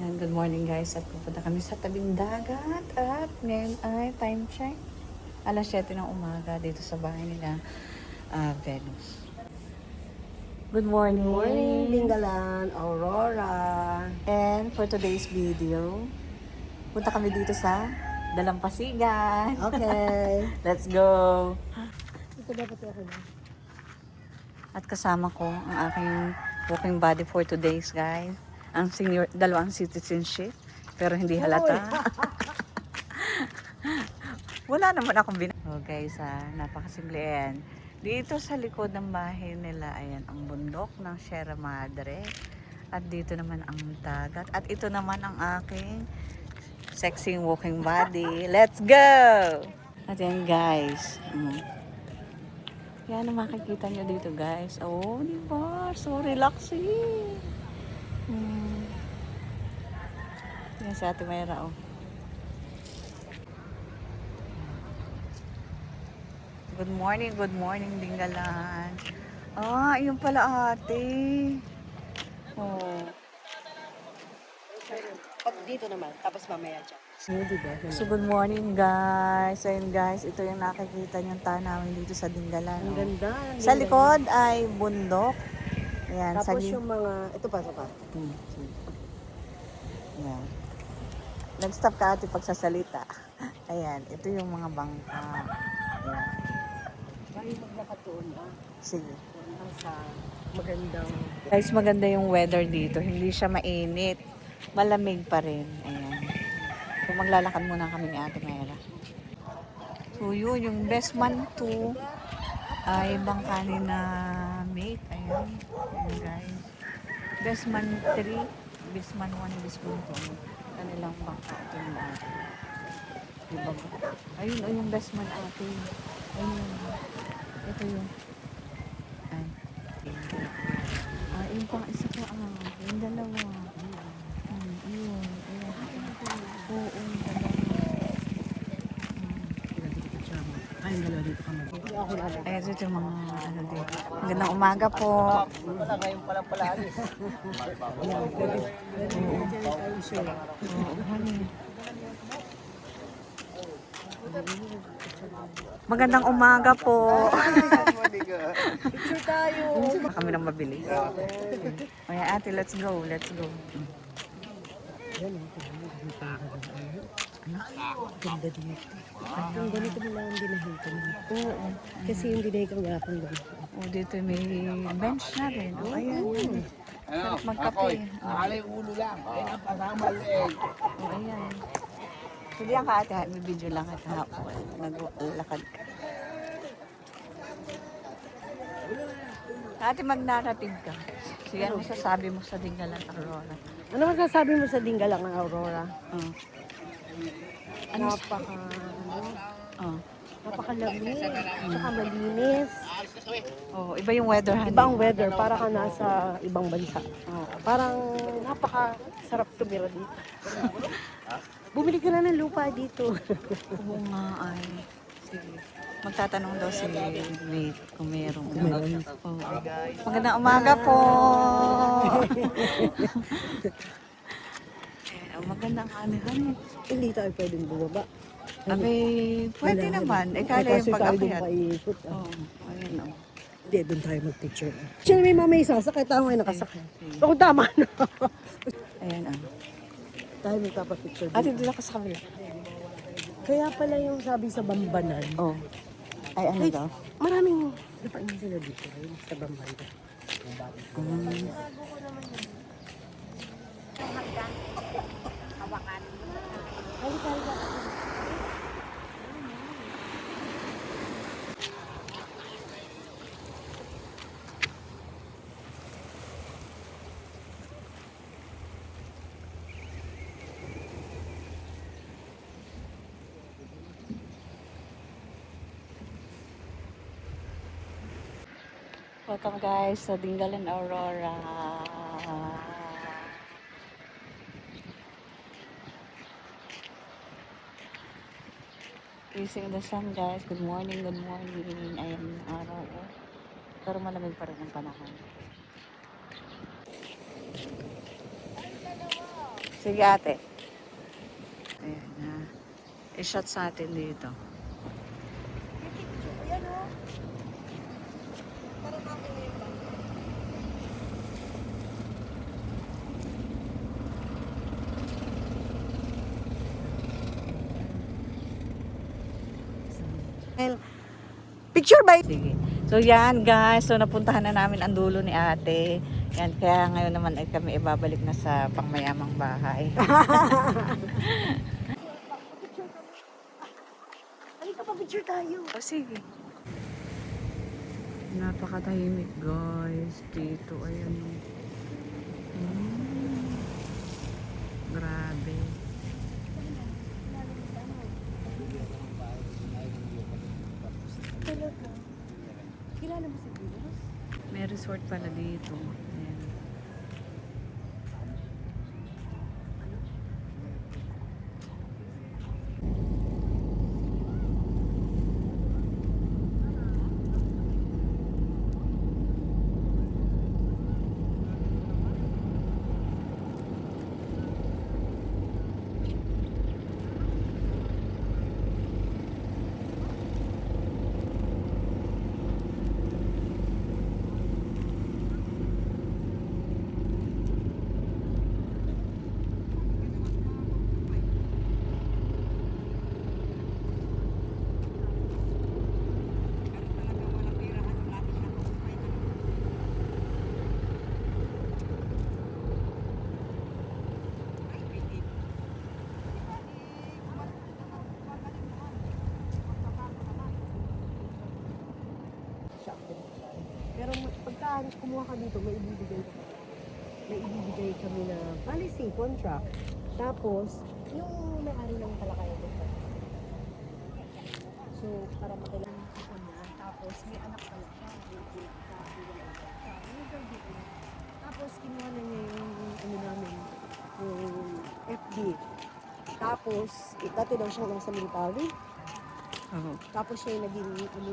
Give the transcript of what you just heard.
Yan, good morning guys at pupunta kami sa tabing dagat at ngayon ay time check alas 7 ng umaga dito sa bahay nila Venus. Good morning. Good morning, Dingalan, Aurora. And for today's video, punta kami dito sa Dalampasigan. Okay. Let's go! Ito dapat ako na. At kasama ko ang aking walking body for today's guys. Ang senior, dalawang citizenship, pero hindi halata. Wala naman akong Oh guys, napakasimple yan. Dito sa likod ng bahay nila, ayan, ang bundok ng Sierra Madre. At dito naman ang dagat. At ito naman ang aking sexy walking body. Let's go! At yan guys. Yan ang makikita nyo dito guys. Oh, diba? So relaxing. Yan si Ate Mayra, oh. Good morning, Dingalan. Ah, yun pala ate. Oh. Pag dito naman, tapos mamaya dyan. So good morning guys. Ayun guys, ito yung nakikita niyong tanawin dito sa Dingalan. Ang Oh. ganda. Sa likod ay bundok. Ayan, Tapos sa yung mga, ito pa. Ayan. Nag-stop ka ate pagsasalita. Ayan, ito yung mga bangka. Ayan. Dahil maglakad doon Sige. sa magandang... Guys, maganda yung weather dito. Hindi siya mainit. Malamig pa rin. Ayan. So, maglalakad muna kami ni Ate Mera. So, yun. Yung best man 2 ay bangka ni na mate. Ayan. Ayan, guys. Best man 3, best man 1, best man 2. Kanilang bangka. Ito yung ate. Diba ba? Ayun, o yung best man ate. Ayun. Ito yung ay. Yung pang isa pa yung dalawa. Yun. Oo, yung dalawa. Ay, yung dalawa dito ka mag... Ako na. Ayan, ito yung mga ano dito. Magandang umaga po. Wala ngayon palang pala alis. Ayan, pwede tayo share. Oo, honey. Magandang umaga po. Picture tayo. Baka kami nang mabili. Ayan, ate, let's go. Let's go. Yan, ganda dito. Yung ganito mo lang ang dinahitan mo. Oo. Kasi yung dinahitan wala pang ganito. Oh, dito may bench na rin. Oh, ayan. Sarap magkape. Alay ulo lang. Kaya pasama leg. Oh, ayan. Hindi ang kaate, may video lang at hapon. Naglakad ka. Ate, magnarapid ka. Sige, ano masasabi mo sa Dingalan, Aurora? Ano masasabi mo sa Dingalang ng Aurora? Oh. Oh. Napakalamig, tsaka malinis. Oh, iba yung weather, honey. Ibang weather, para ka nasa ibang bansa. Oh. Parang napakasarap tumira dito. Bumili ka na ng lupa dito. Oo nga ay. Sige. Magtatanong daw si Wait kung meron. Oh. Magandang umaga po. Magandang honey. Hindi tayo pwedeng bumaba. Abay, pwede naman. Kala yung Kasi tayo doon pag-akyat. paikot. Oo, ayun o. Hindi, doon tayo mag-picture. Siya may mamay sasakay, tayo ngayon nakasakay. Ako tama na. Ayan o. Tayo magpapapicture Ate, doon. dila ka sa kabila. Kaya pala yung sabi sa Bambanan. Oh. Ay, ano daw? Maraming napain sila dito sa Bambanan. Welcome guys sa Dingalan, Aurora. Facing the sun guys. Good morning, good morning. Ayan yung araw. Pero malamig pa rin ang panahon. Sige ate. Ayan na. I-shot sa atin dito. Ayan o. Para namin ngayon ba? Picture ba? Sige. So yan guys, so napuntahan na namin ang dulo ni ate. Yan, kaya ngayon naman ay kami ibabalik na sa pangmayamang bahay. Halika pa, picture tayo. O sige. Napakatahimik guys. Dito, ayan. Grabe. Talaga. Kilala mo si Venus? May resort pala dito. Ayan. Pero pagka kumuha ka dito, may ibibigay kami na policy, contract. Tapos, yung may-ari ng talakayan dito. So, para makailangan ko niya. Tapos, may anak pala siya. Tapos, kinuha na niya yung ano namin, yung FD. Tapos, dati daw siya lang sa military. Oo. Tapos siya yung naging ano,